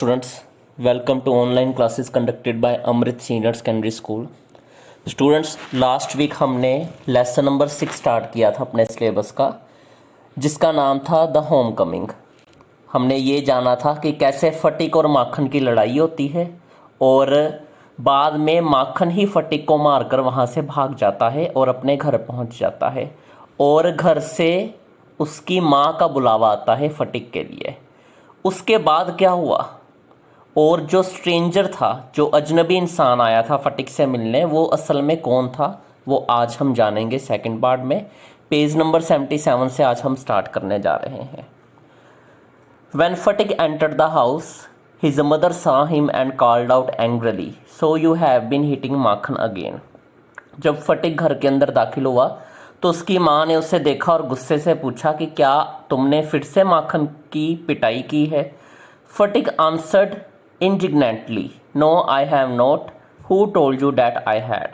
Students, welcome to online classes conducted by Amrit Senior Secondary School. Students, last week हमने lesson number 6 start किया था अपने syllabus का, जिसका नाम था द होम कमिंग। हमने ये जाना था कि कैसे फटिक और माखन की लड़ाई होती है और बाद में माखन ही फटिक को मारकर वहाँ से भाग जाता है और अपने घर पहुँच जाता है और घर से उसकी माँ का बुलावा आता है फटिक के लिए। उसके बाद क्या हुआ और जो स्ट्रेंजर था, जो अजनबी इंसान आया था फटिक से मिलने, वो असल में कौन था, वो आज हम जानेंगे सेकंड पार्ट में। पेज नंबर 77 से आज हम स्टार्ट करने जा रहे हैं। When Fatik entered the house, his mother saw him and called out angrily, "So you have been hitting Makhan again." जब फटिक घर के अंदर दाखिल हुआ तो उसकी माँ ने उसे देखा और गुस्से से पूछा कि क्या तुमने फिर से माखन की पिटाई की है। फटिक answered indignantly, "No, I have not. Who told you that I had?"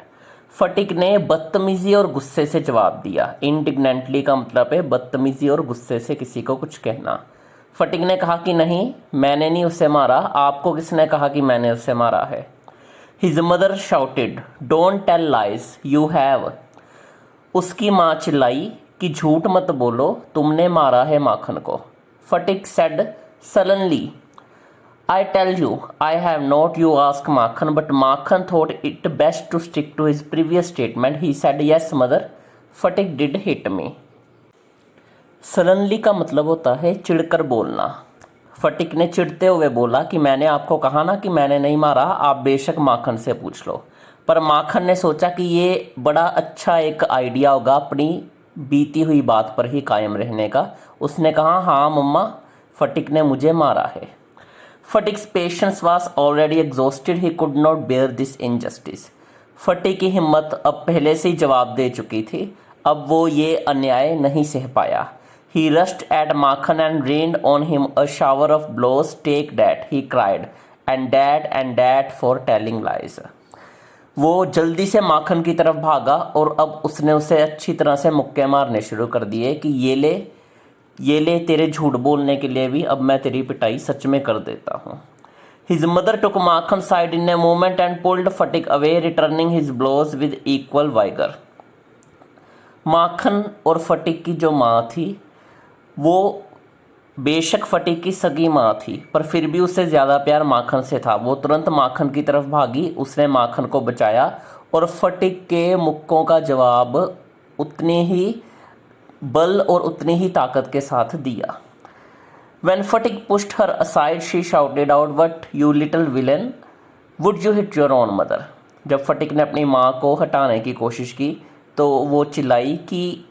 फटिक ने बदतमीजी और गुस्से से जवाब दिया। indignantly का मतलब है बदतमीजी और गुस्से से किसी को कुछ कहना। फटिक ने कहा कि नहीं, मैंने नहीं उसे मारा, आपको किसने कहा कि मैंने उसे मारा है। His mother shouted, "Don't tell lies, you have." उसकी माँ चिल्लाई कि झूठ मत बोलो, तुमने मारा है माखन को। फटिक said sullenly, "I tell you, I have not." You ask Makhan, but Makhan thought it best to stick to his previous statement. He said, "Yes, mother, Fatik did hit me." Suddenly का मतलब होता है चिढ़कर बोलना। फटिक ने चिढ़ते हुए बोला कि मैंने आपको कहा ना कि मैंने नहीं मारा, आप बेशक माखन से पूछ लो। पर माखन ने सोचा कि ये बड़ा अच्छा एक आइडिया होगा अपनी बीती हुई बात पर ही कायम रहने का। उसने कहा, हाँ मम्मा, फटिक ने मुझे मारा है। Fatik's patience was already exhausted. He could not bear this injustice. फटिक की हिम्मत अब पहले से ही जवाब दे चुकी थी, अब वो ये अन्याय नहीं सह पाया। He rushed at Makhan and rained on him a shower of blows. "Take that," he cried, and that for telling lies." वो जल्दी से माखन की तरफ भागा और अब उसने उसे अच्छी तरह से मुक्के मारने शुरू कर दिए कि ये ले तेरे झूठ बोलने के लिए भी अब मैं तेरी पिटाई सच में कर देता हूँ। His mother took Makhan side in a moment and pulled Fatik away, returning his blows with equal vigor. माखन और फटिक की जो माँ थी वो बेशक फटिक की सगी माँ थी, पर फिर भी उससे ज़्यादा प्यार माखन से था। वो तुरंत माखन की तरफ भागी, उसने माखन को बचाया और फटिक के मुक्कों का जवाब उतनी ही बल और उतनी ही ताकत के साथ दिया। When Fatik pushed her aside, she shouted out, "What, you little villain? Would you hit your own mother?" जब फटिक ने अपनी माँ को हटाने की कोशिश की तो वो चिल्लाई कि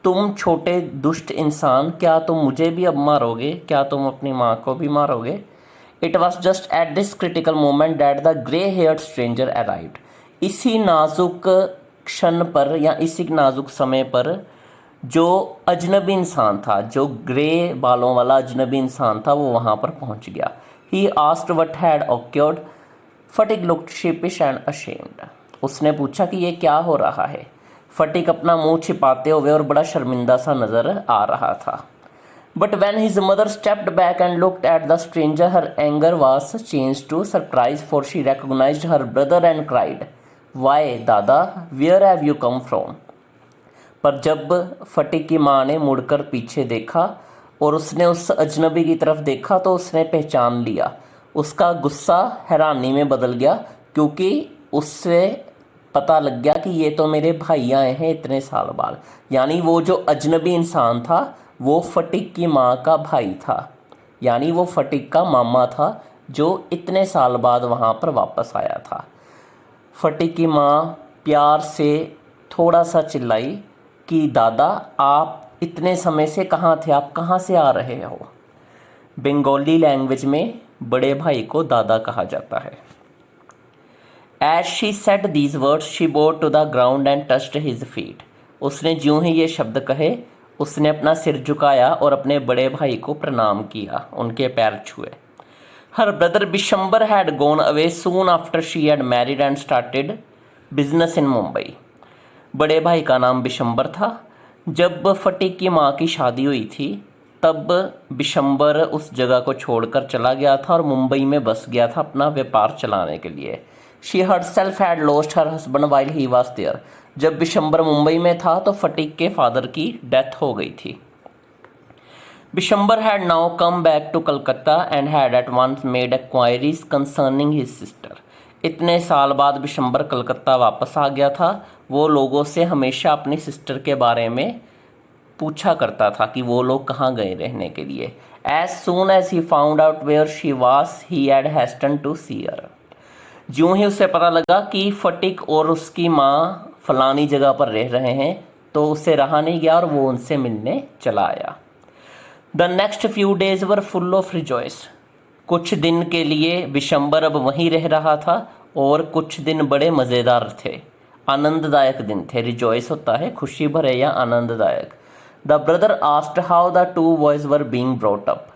तुम छोटे दुष्ट इंसान, क्या तुम मुझे भी अब मारोगे, क्या तुम अपनी माँ को भी मारोगे। It was just at this critical moment that the grey-haired stranger arrived. इसी नाजुक क्षण पर या इसी नाजुक समय पर जो अजनबी इंसान था, जो ग्रे बालों वाला अजनबी इंसान था, वो वहाँ पर पहुँच गया। He asked what had occurred. Sphatik looked sheepish and ashamed. उसने पूछा कि ये क्या हो रहा है। फटिक अपना मुंह छिपाते हुए और बड़ा शर्मिंदा सा नजर आ रहा था। But when his mother stepped back and looked at the stranger, her anger was changed to surprise, for she recognized her brother and cried, "Why, Dada, where have you come from?" पर जब फटिक की माँ ने मुड़कर पीछे देखा और उसने उस अजनबी की तरफ देखा तो उसने पहचान लिया। उसका गुस्सा हैरानी में बदल गया, क्योंकि उससे पता लग गया कि ये तो मेरे भाई आए हैं इतने साल बाद। यानी वो जो अजनबी इंसान था वो फटिक की माँ का भाई था, यानी वो फटिक का मामा था जो इतने साल बाद वहाँ पर वापस आया था। फटिक की माँ प्यार से थोड़ा सा चिल्लाई कि दादा, आप इतने समय से कहाँ थे, आप कहाँ से आ रहे हो। बंगाली लैंग्वेज में बड़े भाई को दादा कहा जाता है। As she said these words, she bowed to the ground and touched his feet. उसने ज्यों ही ये शब्द कहे, उसने अपना सिर झुकाया और अपने बड़े भाई को प्रणाम किया, उनके पैर छुए। Her brother Bishambar had gone away soon after she had married and started business in Mumbai. बड़े भाई का नाम बिशंबर था। जब फटिक की माँ की शादी हुई थी तब बिशंबर उस जगह को छोड़कर चला गया था और मुंबई में बस गया था अपना व्यापार चलाने के लिए। She herself had lost her husband while he was there. जब बिशंबर मुंबई में था तो फटीक के फादर की डेथ हो गई थी। Bishambar had now come back to Calcutta and had at once made enquiries concerning his sister. इतने साल बाद बिशंबर कलकत्ता वापस आ गया था। वो लोगों से हमेशा अपनी सिस्टर के बारे में पूछा करता था कि वो लोग कहाँ गए रहने के लिए। As soon as he found out where she was, he had hastened to see her. ज्यों ही उसे पता लगा कि फटीक और उसकी माँ फलानी जगह पर रह रहे हैं तो उसे रहा नहीं गया और वो उनसे मिलने चला आया। The next few days were full of rejoice. कुछ दिन के लिए बिशंबर अब वहीं रह रहा था और कुछ दिन बड़े मज़ेदार थे, आनंददायक दिन थे। रिजॉइस होता है खुशी भरे या आनंददायक। The brother asked how the two boys were being brought up.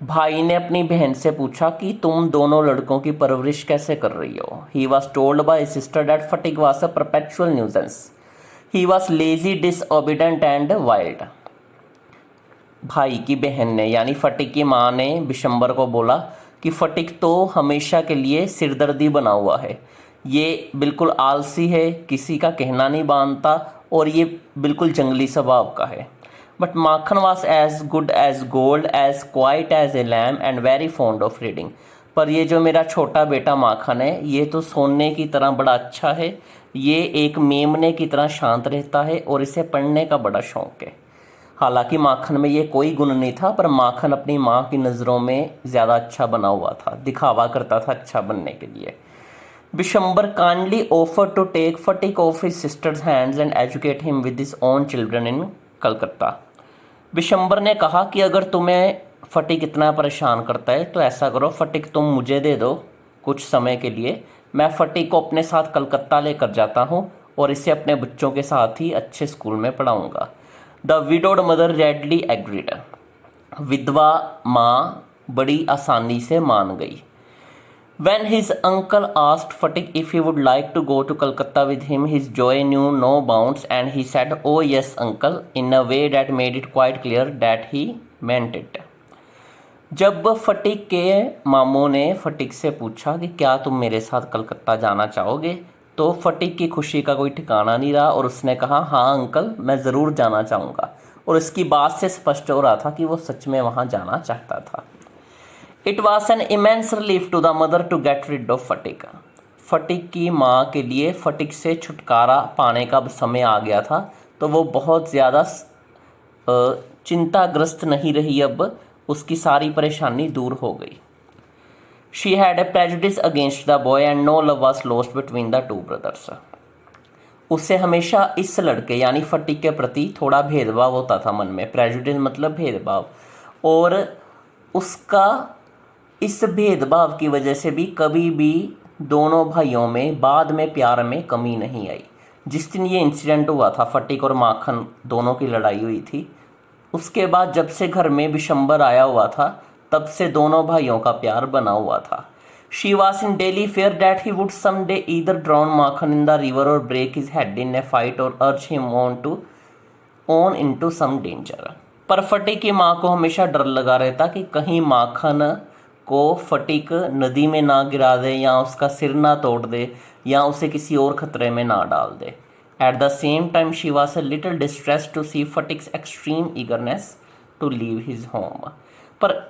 भाई ने अपनी बहन से पूछा कि तुम दोनों लड़कों की परवरिश कैसे कर रही हो। He was told by sister that Phatik was a perpetual nuisance. He was lazy, disobedient and wild. भाई की बहन ने यानी फटीक की माँ ने बिशंबर को बोला कि फटीक तो हमेशा के लिए सिरदर्दी बना हुआ है, ये बिल्कुल आलसी है, किसी का कहना नहीं मानता और ये बिल्कुल जंगली स्वभाव का है। But Makhan was as good as gold, as quiet as a lamb and very fond of reading. पर ये जो मेरा छोटा बेटा माखन है ये तो सोने की तरह बड़ा अच्छा है, ये एक मेमने की तरह शांत रहता है और इसे पढ़ने का बड़ा शौक़ है। हालांकि माखन में ये कोई गुण नहीं था, पर माखन अपनी माँ की नज़रों में ज़्यादा अच्छा बना हुआ था, दिखावा करता था अच्छा बनने के लिए। Bishambar kindly offer to take Phatik off his sister's hands and educate him with his own children in Calcutta. Bishambar ने कहा कि अगर तुम्हें फटीक इतना परेशान करता है तो ऐसा करो, फटीक तुम मुझे दे दो कुछ समय के लिए, मैं फटीक को अपने साथ कलकत्ता लेकर जाता हूँ और इसे अपने बच्चों के साथ ही अच्छे स्कूल में पढ़ाऊँगा। The widowed mother readily agreed. विधवा माँ बड़ी आसानी से मान गई। When his uncle asked Fatik if he would like to go to Calcutta with him, his joy knew no bounds and he said, "Oh yes, uncle," in a way that made it quite clear that he meant it. जब fatigue के मामों ने fatigue से पूछा कि क्या तुम मेरे साथ कलकत्ता जाना चाहोगे, तो फटीक की खुशी का कोई ठिकाना नहीं रहा और उसने कहा, हाँ अंकल, मैं ज़रूर जाना चाहूँगा। और इसकी बात से स्पष्ट हो रहा था कि वो सच में वहाँ जाना चाहता था। It was an immense relief to the mother to get rid of Phatik. Phatik की माँ के लिए फटीक से छुटकारा पाने का समय आ गया था, तो वो बहुत ज़्यादा चिंताग्रस्त नहीं रही। अब उसकी सारी परेशानी दूर हो गई। She had a prejudice against the boy and no love was lost between the two brothers. उससे हमेशा इस लड़के यानी फटीक के प्रति थोड़ा भेदभाव होता था मन में। प्रेजुडिस मतलब भेदभाव, और उसका इस भेदभाव की वजह से भी कभी भी दोनों भाइयों में बाद में प्यार में कमी नहीं आई। जिस दिन ये इंसिडेंट हुआ था, फटीक और माखन दोनों की लड़ाई हुई थी, उसके बाद जब से घर में बिशंबर आया हुआ था तब से दोनों भाइयों का प्यार बना हुआ था। She was in daily fear that he would someday either drown Makhan in the river or break his head in a fight or urge him on into some danger. पर फटीक की माँ को हमेशा डर लगा रहता कि कहीं माखन को फटीक नदी में ना गिरा दे या उसका सिर ना तोड़ दे या उसे किसी और खतरे में ना डाल दे। At the same time she was a little distressed to see Fatik's extreme eagerness to leave his home. पर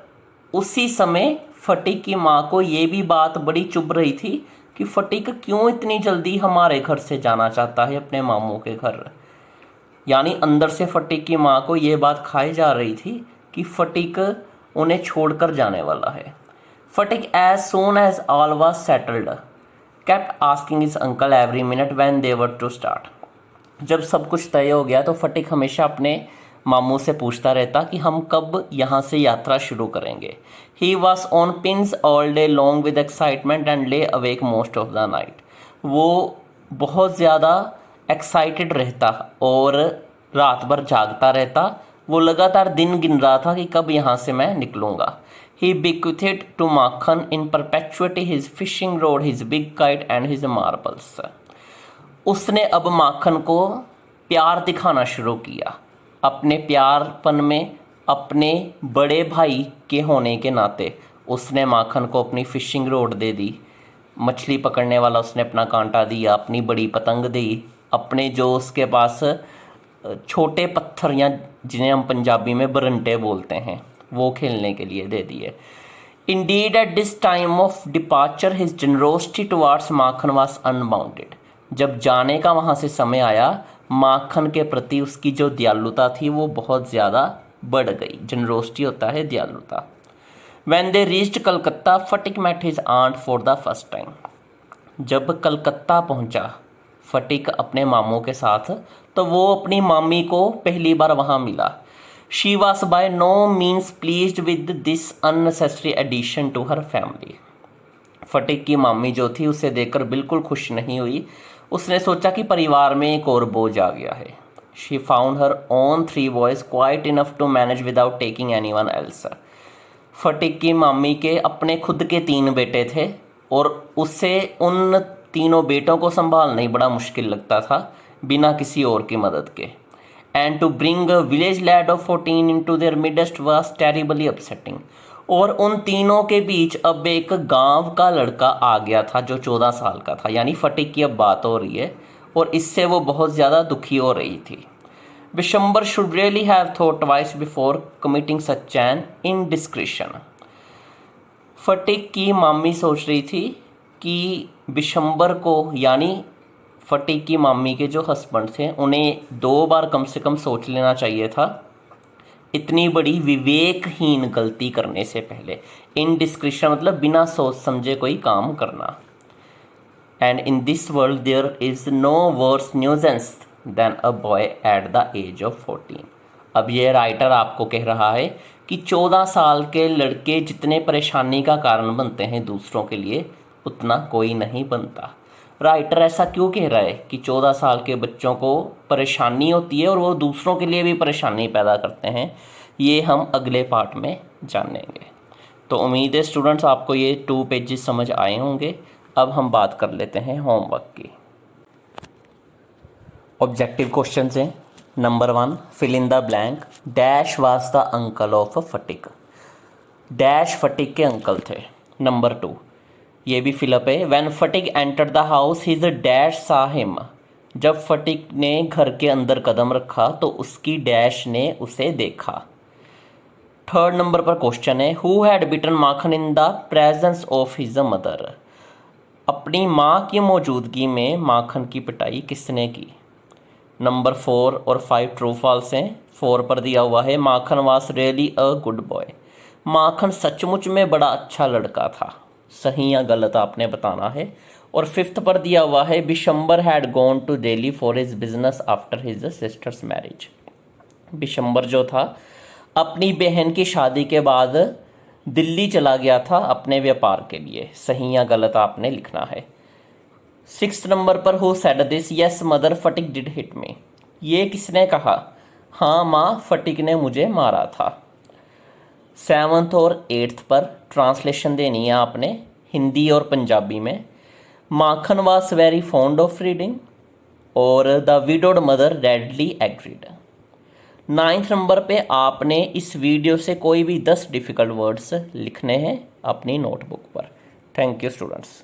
उसी समय फटीक की माँ को ये भी बात बड़ी चुभ रही थी कि फटीक क्यों इतनी जल्दी हमारे घर से जाना चाहता है अपने मामू के घर। यानी अंदर से फटीक की माँ को ये बात खाई जा रही थी कि फटीक उन्हें छोड़कर जाने वाला है। Phatik as soon as all was settled kept asking his uncle every minute when they were to start. जब सब कुछ तय हो गया तो फटीक हमेशा अपने मामू से पूछता रहता कि हम कब यहाँ से यात्रा शुरू करेंगे। He was on pins all day long with excitement and lay awake most of the night. वो बहुत ज़्यादा एक्साइटेड रहता और रात भर जागता रहता। वो लगातार दिन गिन रहा था कि कब यहाँ से मैं निकलूँगा। He bequeathed to Makhan in perpetuity his fishing rod, his big kite and his marbles. उसने अब माखन को प्यार दिखाना शुरू किया। अपने प्यारपन में अपने बड़े भाई के होने के नाते उसने माखन को अपनी फिशिंग रोड दे दी, मछली पकड़ने वाला उसने अपना कांटा दिया, अपनी बड़ी पतंग दी, अपने जो उसके पास छोटे पत्थर या जिन्हें हम पंजाबी में बरंटे बोलते हैं वो खेलने के लिए दे दिए। Indeed, at this time of departure, his generosity towards Makhan was unbounded. जब जाने का वहाँ से समय आया, माखन के प्रति उसकी जो दयालुता थी वो बहुत ज़्यादा बढ़ गई। जनरोसिटी होता है दयालुता। When they reached Calcutta, Sphatik met his aunt for the first time. जब कलकत्ता पहुँचा फटिक अपने मामों के साथ, तो वो अपनी मामी को पहली बार वहाँ मिला। She was by no means pleased with this unnecessary addition to her family. फटिक की मामी जो थी उसे देखकर बिल्कुल खुश नहीं हुई। उसने सोचा कि परिवार में एक और बोझ आ गया है। She found her own 3 boys quite enough to manage without taking anyone else. फटिक की मामी के अपने खुद के 3 बेटे थे और उसे उन तीनों बेटों को संभालना ही बड़ा मुश्किल लगता था बिना किसी और की मदद के। And to bring a village lad of 14 into their midst was terribly upsetting. और उन तीनों के बीच अब एक गांव का लड़का आ गया था जो 14 साल का था, यानी फटिक की अब बात हो रही है और इससे वो बहुत ज़्यादा दुखी हो रही थी। Bishambar should really have thought twice before committing such an indiscretion. फटिक की मामी सोच रही थी कि बिशंबर को, यानी फटिक की मामी के जो हस्बैंड थे, उन्हें 2 बार कम से कम सोच लेना चाहिए था इतनी बड़ी विवेकहीन गलती करने से पहले। इनडिस्क्रिशन मतलब बिना सोच समझे कोई काम करना। And in this world there is no worse nuisance than a boy at the age of 14। अब ये राइटर आपको कह रहा है कि 14 साल के लड़के जितने परेशानी का कारण बनते हैं दूसरों के लिए, उतना कोई नहीं बनता। राइटर ऐसा क्यों कह रहा है कि 14 साल के बच्चों को परेशानी होती है और वो दूसरों के लिए भी परेशानी पैदा करते हैं, ये हम अगले पार्ट में जानेंगे। तो उम्मीद है स्टूडेंट्स आपको ये 2 पेजेस समझ आए होंगे। अब हम बात कर लेते हैं होमवर्क की। ऑब्जेक्टिव क्वेश्चन हैं। Number 1, fill in the blank. Dash was the uncle of Phatik. Dash Phatik के अंकल थे। नंबर 2, ये भी फिलअप है। When Phatik entered the house his dash saw him. जब फटिक ने घर के अंदर कदम रखा तो उसकी डैश ने उसे देखा। 3rd नंबर पर क्वेश्चन है, who had beaten Makhan in the presence of his mother. अपनी माँ की मौजूदगी में माखन की पिटाई किसने की। नंबर 4 और 5 ट्रू फॉल्स हैं। 4 पर दिया हुआ है, Makhan was really a good boy. Makhan सचमुच में बड़ा अच्छा लड़का था। सही या गलत आपने बताना है। और 5th पर दिया हुआ है, Bishambar had gone to Delhi for his business after his sister's marriage. Bishambar जो था अपनी बहन की शादी के बाद दिल्ली चला गया था अपने व्यापार के लिए। सही या गलत आपने लिखना है। 6th नंबर पर, who said this, yes mother Phatik did hit me. ये किसने कहा। हाँ माँ, फटिक ने मुझे मारा था। 7th और 8th पर ट्रांसलेशन देनी है आपने हिंदी और पंजाबी में। Makhan was very fond of reading और the widowed mother readily agreed. 9th number पे आपने इस वीडियो से कोई भी 10 डिफ़िकल्ट वर्ड्स लिखने हैं अपनी नोटबुक पर। Thank you students.